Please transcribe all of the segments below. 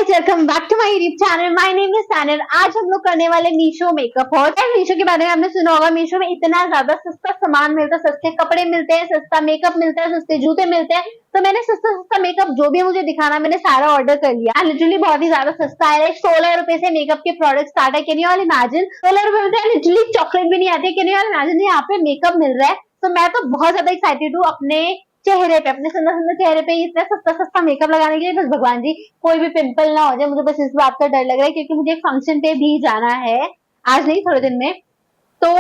Guys, welcome back to my YouTube channel. My name is Sainar. आज हम लोग करने वाले मीशो मेकअप हॉल। मीशो के बारे में आपने सुना होगा। मीशो में इतना ज्यादा सस्ता सामान मिलता है, सस्ते कपड़े मिलते हैं, सस्ता मेकअप मिलता है, सस्ते जूते मिलते हैं। तो मैंने सस्ता मेकअप जो भी मुझे दिखाना, मैंने सारा ऑर्डर कर लिया। लिटरली बहुत ही ज्यादा सस्ता है। 16 रुपए से मेकअप के प्रोडक्ट स्टार्ट है। Can you all imagine? 16 रुपए में लिटरली चॉकलेट भी नहीं आती है। Can you all imagine? यहाँ पे मेकअप मिल रहा है। तो मैं तो बहुत ज्यादा एक्साइटेड हूँ अपने चेहरे पे, अपने सुंदर सुंदर चेहरे पे इतना सस्ता मेकअप लगाने के लिए। बस भगवान जी कोई भी पिंपल ना हो जाए, मुझे बस इस बात का डर लग रहा है, क्योंकि मुझे एक फंक्शन पे भी जाना है, आज नहीं थोड़े दिन में। तो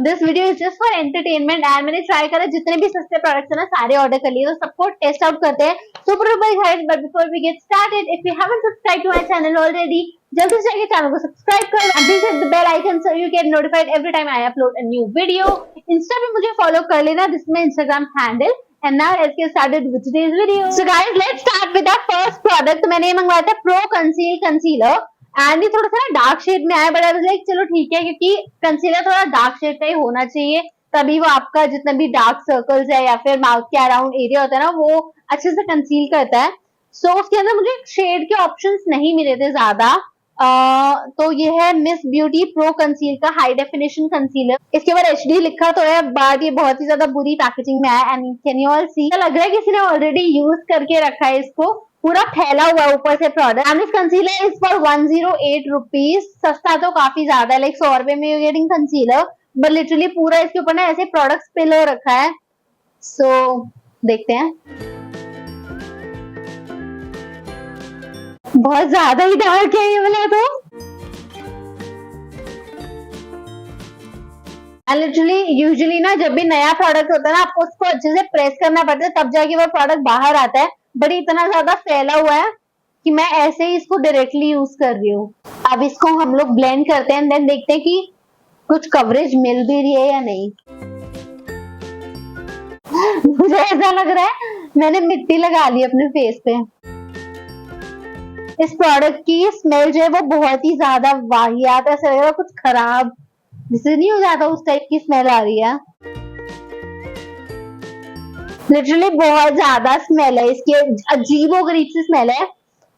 this video is just for entertainment and मैंने ट्राई करा जितने भी सस्ते प्रोडक्ट्स है ना, सारे ऑर्डर कर लिए। तो सबको टेस्ट आउट करते हैं। Super excited, but before we get started, if you haven't subscribe to my channel already, जल्दी से जाके चैनल को सब्सक्राइब करो and please hit the bell icon so you get notified every time I upload a new video. Insta पे मुझे follow कर लेना, this is my Instagram handle. And now let's get started with today's video. So guys, let's start with our first product. तो मैंने ये मंगवाया था pro conceal concealer and ये थोड़ा सा ना डार्क शेड में आया, बट आई वाज लाइक चलो ठीक है, क्योंकि कंसीलर थोड़ा डार्क शेड का ही होना चाहिए, तभी वो आपका जितना भी डार्क सर्कल्स है या फिर माउथ के अराउंड एरिया होता है ना, वो अच्छे से कंसील करता है। सो उसके अंदर मुझे शेड के ऑप्शंस नहीं मिले थे ज्यादा। तो ये है मिस ब्यूटी प्रो कंसील का हाई डेफिनेशन कंसीलर। इसके ऊपर HD लिखा तो है, बट ये बहुत ही ज्यादा बुरी पैकेजिंग में है एंड कैन यू ऑल सी, लग रहा है किसी ने ऑलरेडी यूज करके रखा है इसको। पूरा फैला हुआ है ऊपर से product. And this concealer is for 108 rupees. सस्ता तो काफी ज्यादा है, लाइक 100 रुपए में you getting concealer, but literally पूरा इसके ऊपर ना ऐसे प्रोडक्ट पिल हो रखा है। सो देखते हैं। बहुत ज्यादा ही डार्क है ये वाला तो। लिटरली यूजुअली ना जब भी नया प्रोडक्ट होता है ना, आपको उसको अच्छे से प्रेस करना पड़ता है, तब जाके वो प्रोडक्ट बाहर आता है। बट इतना ज्यादा फैला हुआ है कि मैं ऐसे ही इसको डायरेक्टली यूज कर रही हूँ। अब इसको हम लोग ब्लेंड करते हैं, देन देखते हैं कि कुछ कवरेज मिल भी रही है या नहीं। मुझे ऐसा लग रहा है मैंने मिट्टी लगा ली अपने फेस पे। इस प्रोडक्ट की स्मेल जो है वो बहुत ही ज्यादा वाहियात है, ऐसा लग रहा है कुछ खराब जिसे नहीं हो जाता उस टाइप की स्मेल आ रही है। लिटरली बहुत ज्यादा स्मेल है इसकी, अजीबोगरीब सी स्मेल है।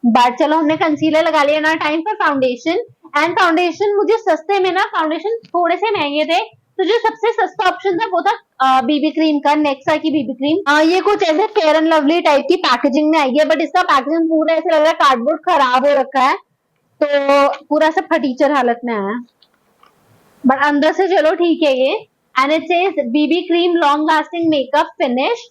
बट चलो हमने कंसीलर लगा लिया ना, time for foundation. And foundation मुझे सस्ते में ना, फाउंडेशन थोड़े से महंगे थे, तो जो सबसे सस्ता ऑप्शन था वो था बीबी क्रीम का, नेक्सा की बीबी क्रीम। ये कुछ ऐसे फेयर एंड लवली टाइप की पैकेजिंग में आई है, बट इसका पैकेजिंग पूरा ऐसे लग रहा है कार्डबोर्ड खराब हो रखा है, तो पूरा सब फटीचर हालत में आया। बट अंदर से चलो ठीक है ये। And it says BB cream long lasting makeup finish.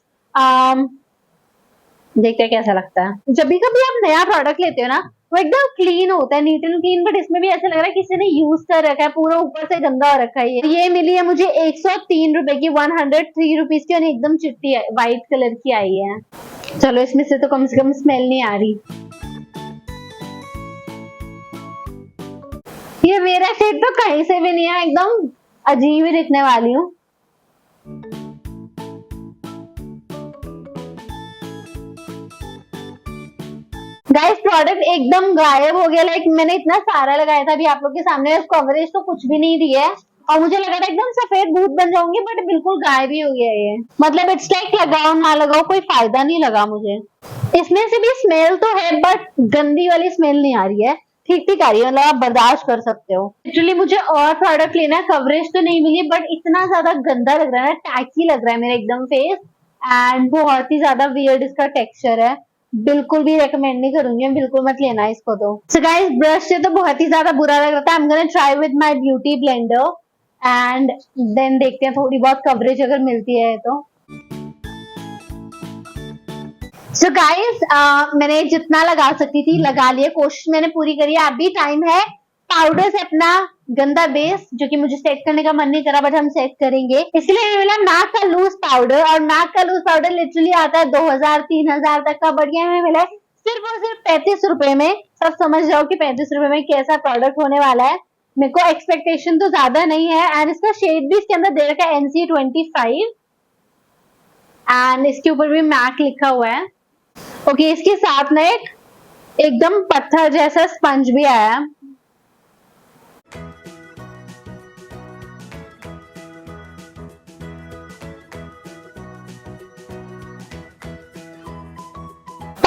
देखते हैं कैसा लगता है। जब भी कभी आप नया प्रोडक्ट लेते हो ना, वो एकदम क्लीन होता है, नीट एंड क्लीन, बट इसमें भी ऐसा लग रहा है किसी ने यूज कर रखा है, पूरा ऊपर से गंदा हो रखा है। ये मिली है मुझे 103 रुपए की, 103 रुपीज की, और एकदम चिट्टी है, व्हाइट कलर की आई है। चलो इसमें से तो कम से कम स्मेल नहीं आ रही। ये मेरा शेड तो कहीं से भी नहीं है, एकदम अजीब ही दिखने वाली हूँ। गाइस प्रोडक्ट एकदम गायब हो गया, लाइक मैंने इतना सारा लगाया था अभी आप लोग के सामने, कवरेज तो कुछ भी नहीं दिया है, और मुझे लगा था एकदम सफेद भूत बन जाऊंगी, बट बिल्कुल गायब ही हो गया ये। मतलब इट्स लाइक लगाओ ना लगाओ कोई फायदा नहीं लगा मुझे। इसमें से भी स्मेल तो है, बट गंदी वाली स्मेल नहीं आ रही है, ठीक ठीक आ रही है, मतलब आप बर्दाश्त कर सकते हो। एक्चुअली मुझे और प्रोडक्ट लेना है, कवरेज तो नहीं मिली, बट इतना ज्यादा गंदा लग रहा है, टैकी लग रहा है मेरा एकदम फेस, एंड बहुत ही ज्यादा वियर्ड इसका टेक्सचर है। बिल्कुल भी रेकमेंड नहीं करूंगी, बिल्कुल मत लेना इसको। तो सो गाइस ब्रश से तो बहुत ही ज्यादा बुरा लग रहा था। I am gonna try with my beauty blender and then देखते हैं थोड़ी बहुत कवरेज अगर मिलती है तो। सो गाइस मैंने जितना लगा सकती थी लगा लिया, कोशिश मैंने पूरी करी है। अभी टाइम है पाउडर से अपना गंदा बेस, जो कि मुझे सेट करने का मन नहीं करा, बट हम सेट करेंगे। इसलिए मिला मैक का लूज पाउडर, और मैक का लूज पाउडर लिटरली आता है 2000-3000 तक का, बढ़िया में मिला सिर्फ और सिर्फ 35 रुपए में। सब समझ जाओ कि 35 रुपए में कैसा प्रोडक्ट होने वाला है। मेरे को एक्सपेक्टेशन तो ज्यादा नहीं है, एंड इसका शेड भी इसके अंदर दे रखा है NC25, एंड इसके ऊपर भी मैक लिखा हुआ है। ओके, इसके साथ में एकदम पत्थर जैसा स्पंज भी आया।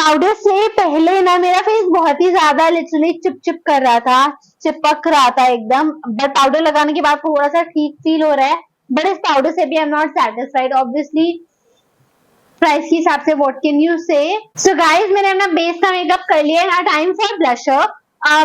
पाउडर से पहले ना मेरा फेस बहुत ही ज्यादा लिटरली चिप कर रहा था, चिपक रहा था एकदम, बट पाउडर लगाने के बाद थोड़ा सा ठीक फील हो रहा है। बट इस पाउडर से भी आई am not satisfied obviously, price के हिसाब से व्हाट कैन यू से। सो गाइस मैंने अपना बेस का मेकअप कर लिया है, टाइम फॉर ब्लशर।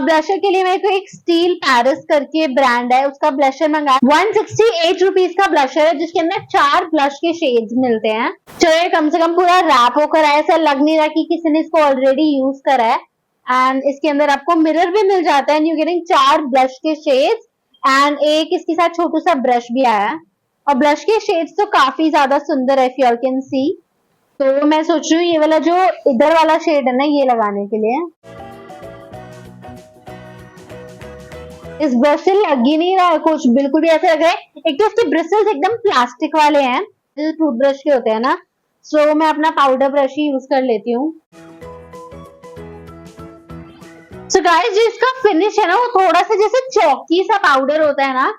ब्लशर के लिए मेरे को एक स्टील पैरिस करके ब्रांड है, उसका ब्लशर मंगाया। 168 रुपीज का ब्लशर है जिसके अंदर 4 ब्लश के शेड्स मिलते हैं। तो ये कम से कम पूरा रैप होकर है, ऐसा लग नहीं रहा कि किसी ने इसको ऑलरेडी यूज करा है। एंड इसके अंदर आपको मिरर भी मिल जाता है, यू गेटिंग 4 ब्लश के शेड्स एंड एक इसके साथ छोटू सा ब्रश भी आया है। और ब्लश के शेड्स तो काफी ज्यादा सुंदर है, if you all can see. तो मैं सोच रही हूँ ये वाला जो इधर वाला शेड है ना, ये लगाने के लिए। इस ब्रश से लग ही नहीं रहा है कुछ, बिल्कुल भी ऐसा लग रहा है। एक तो इसके ब्रिसल्स एकदम प्लास्टिक वाले हैं, जो टूथब्रश के होते हैं ना। सो मैं अपना पाउडर ब्रश ही यूज कर लेती हूँ। सो गाइस जो इसका फिनिश है ना, वो थोड़ा सा जैसे चौकी सा पाउडर होता है ना,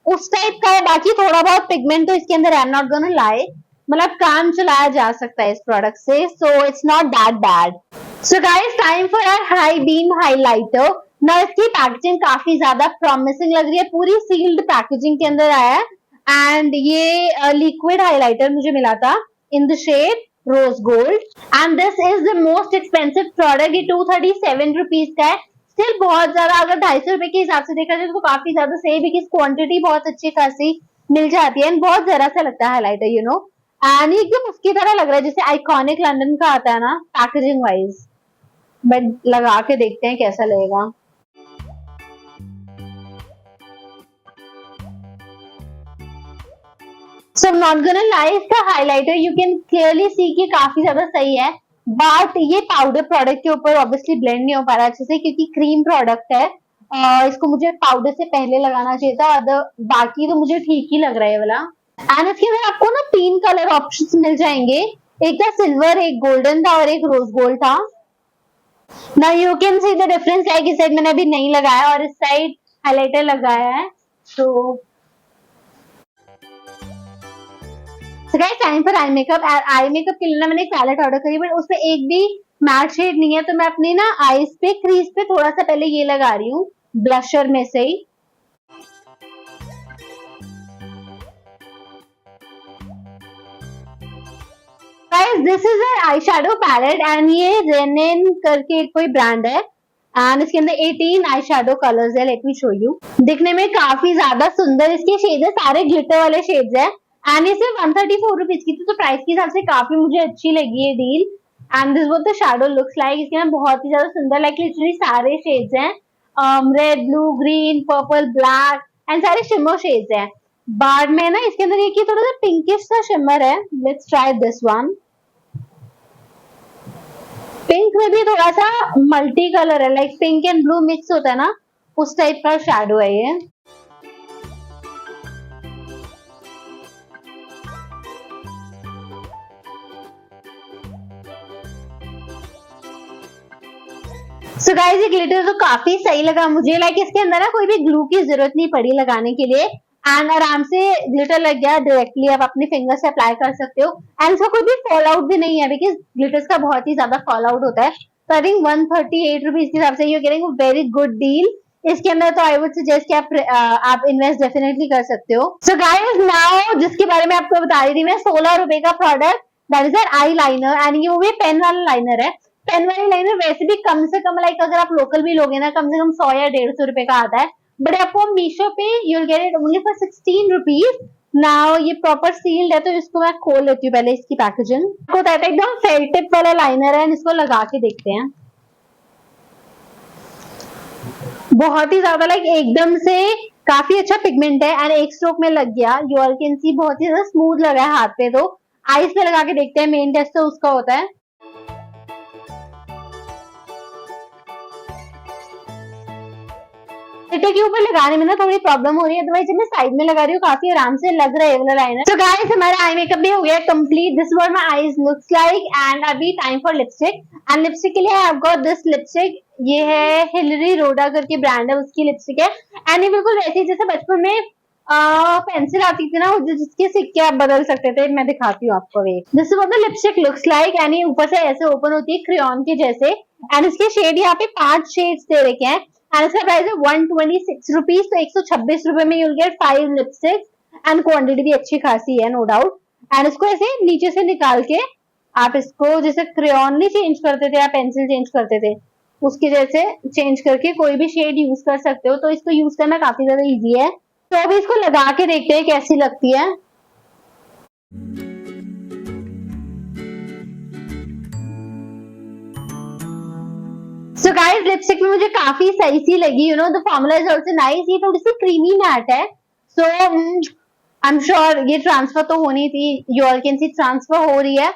उस टाइप का है। बाकी थोड़ा बहुत पिगमेंट तो इसके अंदर I am not gonna lie, मतलब काम चलाया जा सकता है इस प्रोडक्ट से। So it's not that bad. So guys time for our high beam highlighter. ना इसकी पैकेजिंग काफी ज्यादा प्रॉमिसिंग लग रही है, पूरी सील्ड पैकेजिंग के अंदर आया है। एंड ये लिक्विड हाइलाइटर मुझे मिला था in the shade rose gold and this is the most expensive product. ये 237 रुपीज का है। स्टिल बहुत ज्यादा, अगर 250 रुपए के हिसाब से देखा जाए तो काफी ज्यादा सही, बिकॉज क्वांटिटी बहुत अच्छी खासी मिल जाती है एंड बहुत जरा सा लगता है हाइलाइटर, यू नो। एंड एकदम उसकी तरह लग रहा है जैसे आइकॉनिक लंदन का आता है ना पैकेजिंग वाइज। बट लगा के देखते हैं कैसा लगेगा। So I'm not gonna lie, इसका highlighter you can clearly see कि काफी ज्यादा सही है, बट ये पाउडर प्रोडक्ट के ऊपर ऑब्वियसली ब्लेंड नहीं हो पा रहा अच्छे से, क्योंकि क्रीम प्रोडक्ट है। इसको मुझे पाउडर से पहले लगाना चाहिए था। बाकी तो मुझे ठीक ही लग रहा है वाला। एंड इसके अंदर आपको ना 3 कलर ऑप्शंस मिल जाएंगे, एक था सिल्वर, एक गोल्डन था और एक रोज गोल्ड था। Now you can see the difference, like इस साइड मैंने अभी नहीं लगाया और इस साइड हाइलाइटर लगाया है। तो guys time for eye makeup. Eye makeup के लिए ना मैंने एक पैलेट ऑर्डर करी, बट उसमें एक भी मैट शेड नहीं है। तो मैं अपनी ना आईज पे क्रीज पे थोड़ा सा पहले ये लगा रही हूँ ब्लशर में से ही। Guys this is a eye shadow palette and ये रेनिन करके कोई ब्रांड है एंड इसके अंदर 18 आई शेडो कलर्स है। Let me show you. दिखने में काफी ज्यादा सुंदर इसके शेड है, सारे ग्लिटर वाले शेड्स है। एंड ये सिर्फ 134 रुपीज की थी, तो प्राइस के हिसाब से काफी मुझे अच्छी लगी ये deal. And this what the shadow looks like. इसके अंदर बहुत ही ज्यादा सुंदर, लाइक लिटरली सारे शेड्स हैं, red, blue, green, purple, black and सारे शिमर शेड्स हैं। बाद में ना इसके अंदर एक थोड़ा सा पिंकिश सा शिमर है। Let's try this one. Pink में भी थोड़ा सा मल्टी कलर है, like pink and blue mix होता है ना, उस टाइप का शैडो है ये। सो गाइस ये ग्लिटर तो काफी सही लगा मुझे, लाइक इसके अंदर ना कोई भी ग्लू की जरूरत नहीं पड़ी लगाने के लिए एंड आराम से ग्लिटर लग गया डायरेक्टली, आप अपने फिंगर से अप्लाई कर सकते हो। एंड इसका कोई भी फॉल आउट भी नहीं है, बिकॉज ग्लिटर्स का बहुत ही ज्यादा फॉल आउट होता है। तो आई थिंक 138 रुपीज के हिसाब से you getting a very good deal. इसके अंदर तो आई वुड सजेस्ट कि आप इन्वेस्ट डेफिनेटली कर सकते हो। सो गाइस नाउ जिसके बारे में आपको बता रही थी मैं, 16 रुपए का product, that is eye liner and ये वो भी पेन वाला लाइनर है। पेन वाली लाइनर वैसे भी कम से कम, लाइक अगर आप लोकल भी लोगे ना, कम से कम 100 या 150 रुपए का आता है, बट आपको मीशो पे you will get it only for 16 rupees. Now ये प्रॉपर सील्ड है, तो इसको मैं खोल लेती हूँ पहले इसकी पैकेजिंग। आपको कहता है एकदम फेल टिप वाला लाइनर है, इसको लगा के देखते हैं। बहुत ही ज्यादा लाइक एकदम से काफी अच्छा पिगमेंट है एंड एक स्ट्रोक में लग गया। यू ऑल कैन सी बहुत ही ज्यादा स्मूथ लगा है हाथ पे। तो आईज पे लगा के देखते हैं, मेन टेस्ट तो उसका होता है। ग्लिटर के ऊपर लगाने में ना थोड़ी प्रॉब्लम हो रही है, अदरवाइज जब मैं साइड में लगा रही हूँ काफी आराम से लग रहा है वाला लाइनर। तो गाइस हमारा आई मेकअप भी हो गया complete. This what my eyes looks like and अभी time for lipstick. And lipstick के लिए I have got this lipstick. ये है हिलरी रोडा करके ब्रांड है, उसकी लिपस्टिक है एंड ये बिल्कुल वैसी जैसे बचपन में पेंसिल आती थी ना जिसके सिक्के आप बदल सकते थे। मैं दिखाती हूँ आपको, way this is what the lipstick looks like. And ये ऊपर से ऐसे ओपन होती है क्रेयॉन के जैसे। एंड इसके शेड यहाँ पे 5 शेड्स दे रखे हैं। एंड इसका प्राइस है 126 रुपीज, तो 126 रुपए में you'll get 5 lipsticks. And quantity भी अच्छी खासी है, नो डाउट। एंड इसको ऐसे नीचे से निकाल के आप इसको जैसे क्रेयॉन नहीं चेंज करते थे या पेंसिल चेंज करते थे, उसके जैसे चेंज करके कोई भी शेड यूज कर सकते हो। तो इसको यूज करना काफी ज्यादा इजी है। तो अभी इसको लगा के देखते हैं कैसी लगती है। सो गाइस, लिपस्टिक में मुझे काफी सही सी लगी। You know the formula is also nice. ये थोड़ी सी क्रीमी मैट है, सो आई एम श्योर ये ट्रांसफर तो होनी थी। You all can see transfer हो रही है,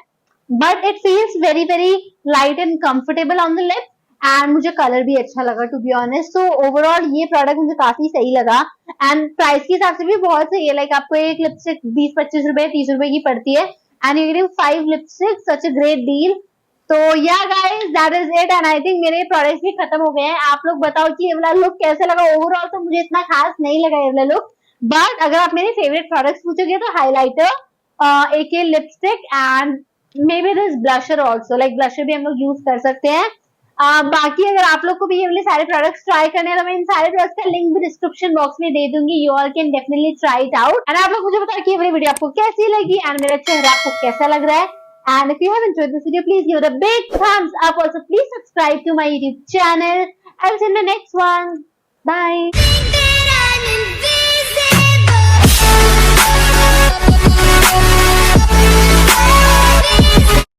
but it feels very very light and comfortable on the lip. And मुझे कलर भी अच्छा लगा टू बी ऑनेस्ट। तो ओवरऑल ये प्रोडक्ट मुझे काफी सही लगा। एंड प्राइस के हिसाब से भी बहुत सही है। लाइक आपको एक लिपस्टिक 20-25 रुपए 30 रुपए की पड़ती है। And you getting 5 lipstick, such a great deal. तो या guys, that is it. And I think मेरे प्रोडक्ट्स भी खत्म हो गए हैं। आप लोग बताओ कि ये वाला लुक कैसे लगा। ओवरऑल तो मुझे इतना खास नहीं लगा ये वाला लुक, बट अगर आप मेरे फेवरेट प्रोडक्ट्स पूछोगे तो हाइलाइटर, एक lipstick and may be this blusher also. Like blusher भी हम लोग यूज कर सकते हैं। बाकी अगर आप लोग को भी ये वाले सारे प्रोडक्ट्स ट्राई करने हैं तो मैं इन सारे प्रोडक्ट्स का लिंक भी डिस्क्रिप्शन बॉक्स में दे दूंगी। You all can definitely try it out. And आप लोग मुझे बताओ कि ये वाली वीडियो आपको कैसी लगी एंड मेरा चेहरा आपको कैसा लग रहा है। And if you have enjoyed this video, please give it a big thumbs up. Also, please subscribe to my YouTube channel. I'll see you in the next one. Bye.